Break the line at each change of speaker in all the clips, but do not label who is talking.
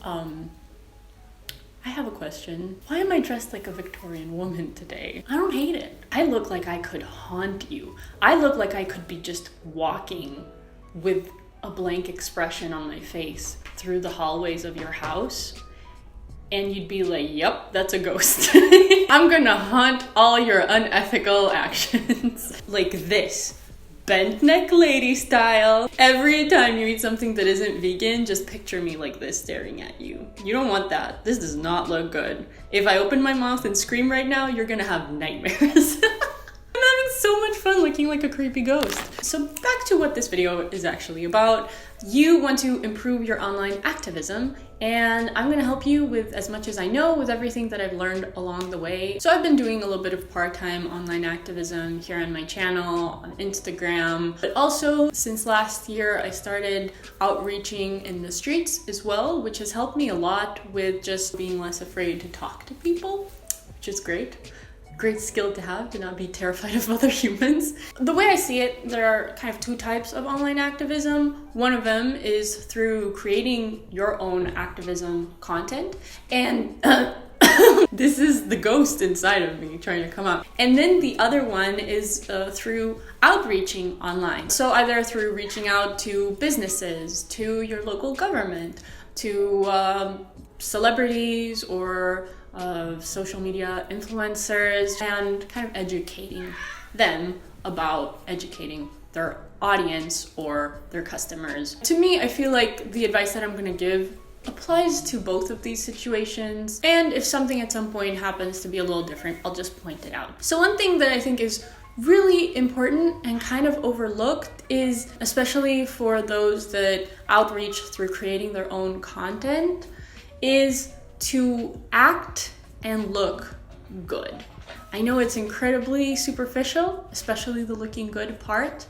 I have a question. Why am I dressed like a Victorian woman today? I don't hate it. I look like I could haunt you. I look like I could be just walking with a blank expression on my face through the hallways of your house, and you'd be like, yep, that's a ghost. I'm gonna haunt all your unethical actions. Like this. Bent neck lady style. Every time you eat something that isn't vegan, just picture me like this staring at you. You don't want that. This does not look good. If I open my mouth and scream right now, you're gonna have nightmares. I'm having so much fun looking like a creepy ghost. So back to what this video is actually about. You want to improve your online activism, and I'm gonna help you with as much as I know with everything that I've learned along the way. So I've been doing a little bit of part-time online activism here on my channel, on Instagram, but also since last year I started outreaching in the streets as well, which has helped me a lot with just being less afraid to talk to people, which is great. Great skill to have, to not be terrified of other humans. The way I see it, there are kind of two types of online activism. One of them is through creating your own activism content, and this is the ghost inside of me trying to come out. And then the other one is through outreaching online. So either through reaching out to businesses, to your local government, to celebrities, or social media influencers, and kind of educating them about educating their audience or their customers. To me, I feel like the advice that I'm going to give applies to both of these situations, and if something at some point happens to be a little different, I'll just point it out. So one thing that I think is really important and kind of overlooked is, especially for those that outreach through creating their own content, is to act and look good. I know it's incredibly superficial, especially the looking good part,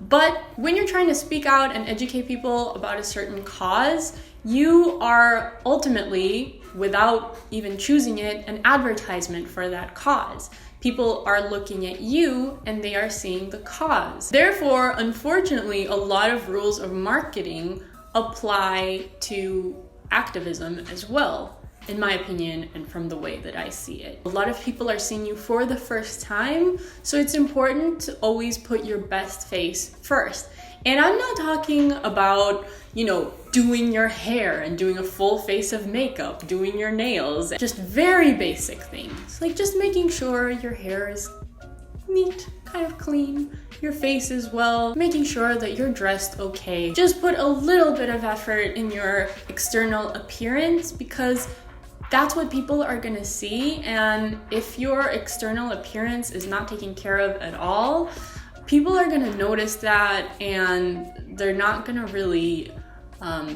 but when you're trying to speak out and educate people about a certain cause, you are ultimately, without even choosing it, an advertisement for that cause. People are looking at you and they are seeing the cause. Therefore, unfortunately, a lot of rules of marketing apply to activism as well, in my opinion, and from the way that I see it. A lot of people are seeing you for the first time, so it's important to always put your best face first. And I'm not talking about, doing your hair and doing a full face of makeup, doing your nails, just very basic things, like just making sure your hair is neat, kind of clean, your face as well, making sure that you're dressed okay. Just put a little bit of effort in your external appearance, because that's what people are gonna see. And if your external appearance is not taken care of at all, people are gonna notice that, and they're not gonna really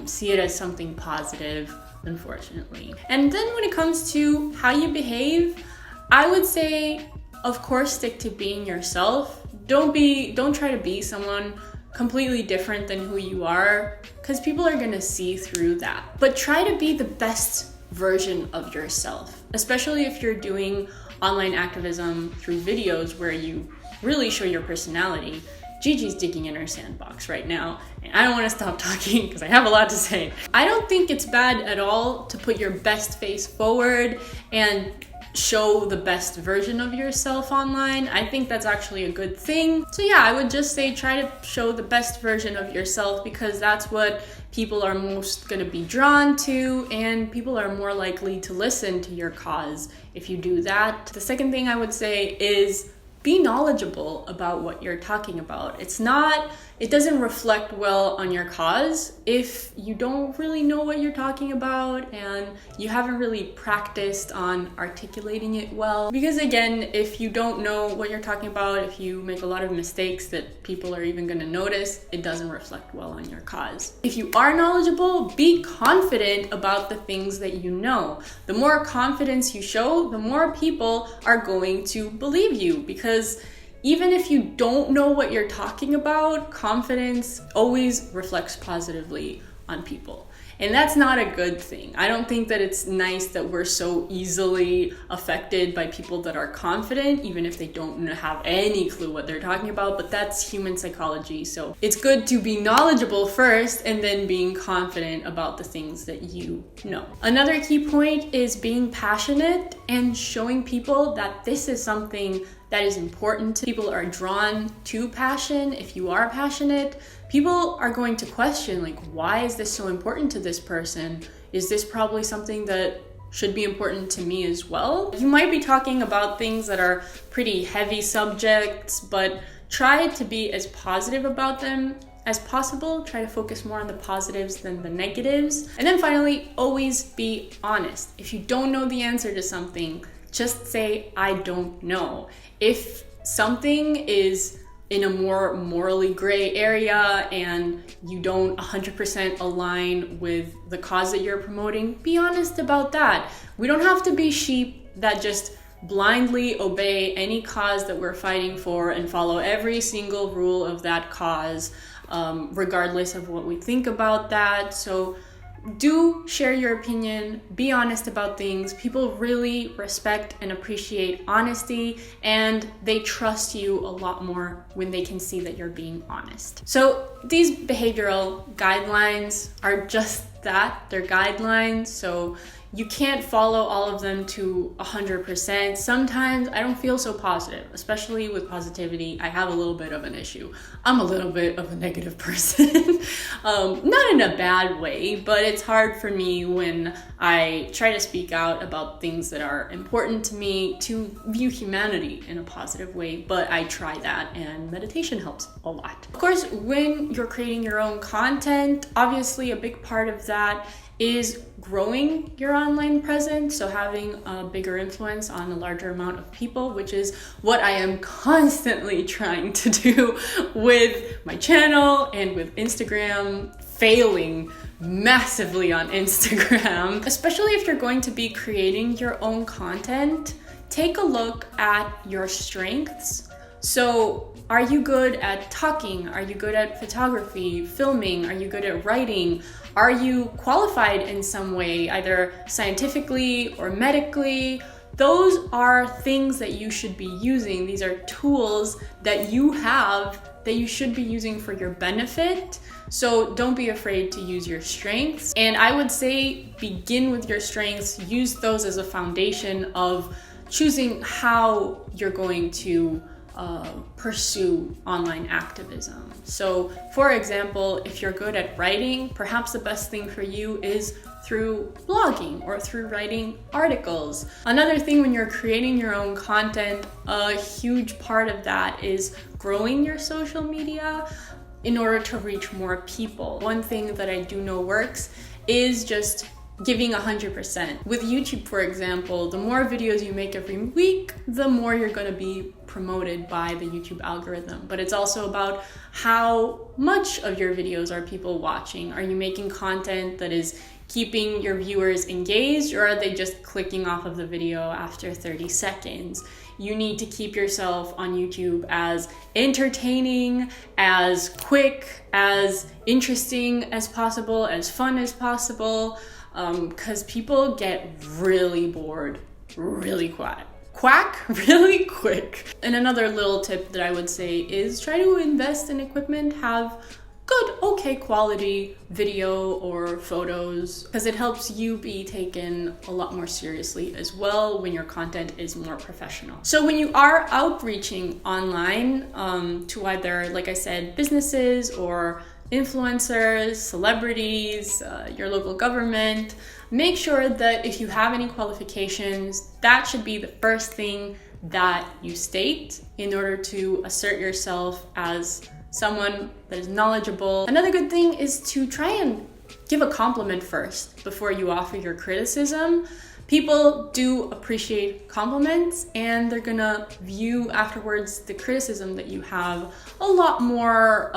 see it as something positive, unfortunately. And then when it comes to how you behave, I would say, of course, stick to being yourself. Don't try to be someone completely different than who you are, because people are gonna see through that. But try to be the best version of yourself, especially if you're doing online activism through videos where you really show your personality. Gigi's digging in her sandbox right now, and I don't want to stop talking because I have a lot to say. I don't think it's bad at all to put your best face forward and show the best version of yourself online. I think that's actually a good thing. So yeah, I would just say try to show the best version of yourself, because that's what people are most going to be drawn to, and people are more likely to listen to your cause if you do that. The second thing I would say is be knowledgeable about what you're talking about. It doesn't reflect well on your cause if you don't really know what you're talking about and you haven't really practiced on articulating it well. Because again, if you don't know what you're talking about, if you make a lot of mistakes that people are even gonna notice, it doesn't reflect well on your cause. If you are knowledgeable, be confident about the things that you know. The more confidence you show, the more people are going to believe you, because even if you don't know what you're talking about, confidence always reflects positively on people. And that's not a good thing. I don't think that it's nice that we're so easily affected by people that are confident, even if they don't have any clue what they're talking about, but that's human psychology. So it's good to be knowledgeable first and then being confident about the things that you know. Another key point is being passionate and showing people that this is something that is important. People are drawn to passion. If you are passionate, people are going to question, like, why is this so important to this person? Is this probably something that should be important to me as well? You might be talking about things that are pretty heavy subjects, but try to be as positive about them as possible. Try to focus more on the positives than the negatives. And then finally, always be honest. If you don't know the answer to something, just say, I don't know. If something is in a more morally gray area and you don't 100% align with the cause that you're promoting, be honest about that. We don't have to be sheep that just blindly obey any cause that we're fighting for and follow every single rule of that cause, regardless of what we think about that. So do share your opinion, be honest about things. People really respect and appreciate honesty, and they trust you a lot more when they can see that you're being honest. So these behavioral guidelines are just that, they're guidelines. So you can't follow all of them to 100%. Sometimes I don't feel so positive, especially with positivity. I have a little bit of an issue. I'm a little bit of a negative person. Not in a bad way, but it's hard for me when I try to speak out about things that are important to me to view humanity in a positive way, but I try that, and meditation helps a lot. Of course, when you're creating your own content, obviously a big part of that is growing your online presence, so having a bigger influence on a larger amount of people, which is what I am constantly trying to do with my channel and with Instagram, failing massively on Instagram. Especially if you're going to be creating your own content, take a look at your strengths. So are you good at talking? Are you good at photography, filming? Are you good at writing? Are you qualified in some way, either scientifically or medically? Those are things that you should be using. These are tools that you have that you should be using for your benefit. So don't be afraid to use your strengths. And I would say begin with your strengths, use those as a foundation of choosing how you're going to pursue online activism. So for example, if you're good at writing, perhaps the best thing for you is through blogging or through writing articles. Another thing when you're creating your own content, a huge part of that is growing your social media in order to reach more people. One thing that I do know works is just giving 100%. With YouTube, for example, the more videos you make every week, the more you're going to be promoted by the YouTube algorithm. But it's also about how much of your videos are people watching. Are you making content that is keeping your viewers engaged, or are they just clicking off of the video after 30 seconds? You need to keep yourself on YouTube as entertaining, as quick, as interesting as possible, as fun as possible, because people get really bored really really quick. And another little tip that I would say is try to invest in equipment, have good, okay quality video or photos, because it helps you be taken a lot more seriously as well when your content is more professional. So when you are outreaching online to either, like I said, businesses or influencers, celebrities, your local government, make sure that if you have any qualifications, that should be the first thing that you state in order to assert yourself as someone that is knowledgeable. Another good thing is to try and give a compliment first before you offer your criticism. People do appreciate compliments, and they're gonna view afterwards the criticism that you have a lot more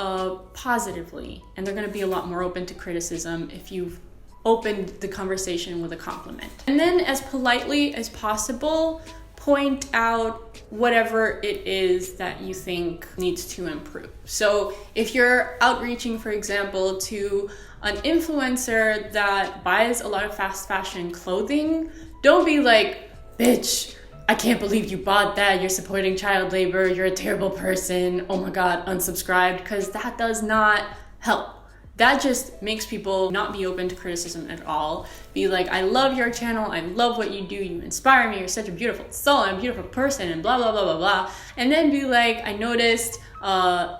positively, and they're gonna be a lot more open to criticism if you've opened the conversation with a compliment. And then as politely as possible, point out whatever it is that you think needs to improve. So if you're outreaching, for example, to an influencer that buys a lot of fast fashion clothing, don't be like, bitch, I can't believe you bought that, you're supporting child labor, you're a terrible person, oh my god, unsubscribed, because that does not help. That just makes people not be open to criticism at all. Be like, I love your channel, I love what you do, you inspire me, you're such a beautiful soul, and a beautiful person, and blah, blah, blah, blah, blah. And then be like, I noticed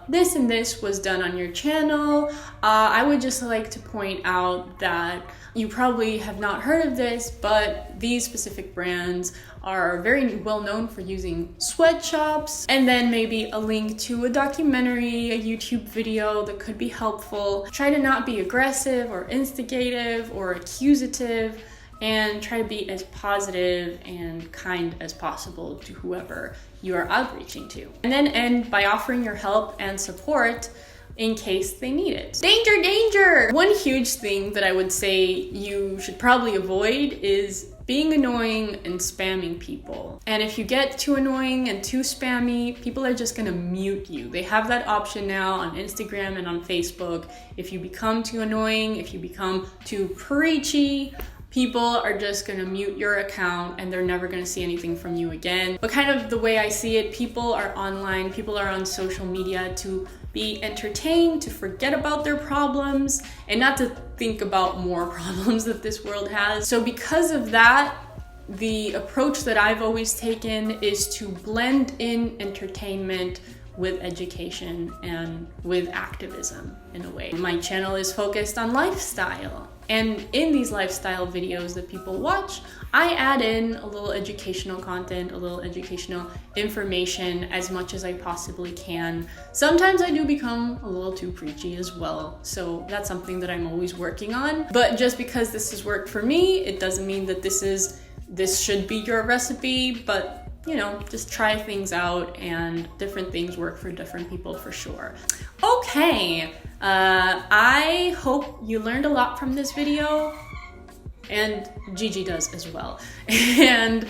this and this was done on your channel. I would just like to point out that you probably have not heard of this, but these specific brands are very well known for using sweatshops, and then maybe a link to a documentary, a YouTube video that could be helpful. Try to not be aggressive or instigative or accusative, and try to be as positive and kind as possible to whoever you are outreaching to. And then end by offering your help and support in case they need it. Danger, danger! One huge thing that I would say you should probably avoid is being annoying and spamming people. And if you get too annoying and too spammy, people are just gonna mute you. They have that option now on Instagram and on Facebook. If you become too annoying, if you become too preachy, people are just gonna mute your account and they're never gonna see anything from you again. But kind of the way I see it, people are online, people are on social media to be entertained, to forget about their problems, and not to think about more problems that this world has. So because of that, the approach that I've always taken is to blend in entertainment with education and with activism in a way. My channel is focused on lifestyle. And in these lifestyle videos that people watch, I add in a little educational content, a little educational information as much as I possibly can. Sometimes I do become a little too preachy as well, so that's something that I'm always working on. But just because this has worked for me, it doesn't mean that this should be your recipe, but you know, just try things out, and different things work for different people for sure. Okay, I hope you learned a lot from this video, and Gigi does as well. And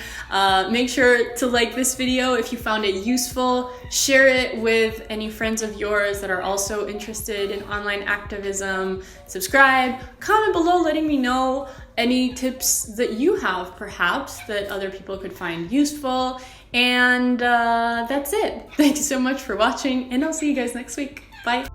make sure to like this video if you found it useful. Share it with any friends of yours that are also interested in online activism. Subscribe, comment below letting me know any tips that you have perhaps that other people could find useful. And that's it. Thank you so much for watching, and I'll see you guys next week. Bye.